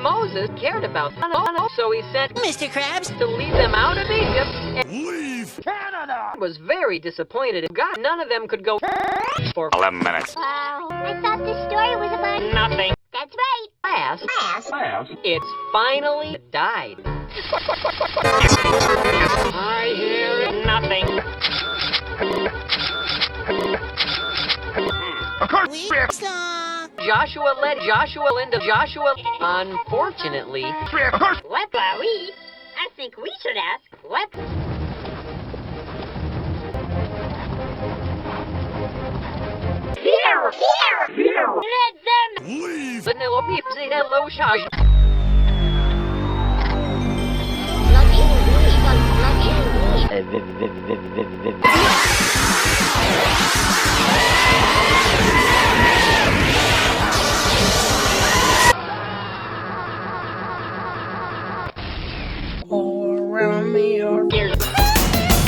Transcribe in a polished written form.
Moses cared about them, so he sent Mr. Krabs to lead them out of Egypt and Leave Canada! was very disappointed. God, none of them could go for 11 minutes. Wow, I thought this story was about nothing. That's right. Last, Fast. it's finally died. I hear nothing. we saw. Joshua led Joshua into Joshua. Unfortunately, What are we? I think we should ask, what? Here! Let them! Leave! Vanilla Beeps in Hello Shash. Log in,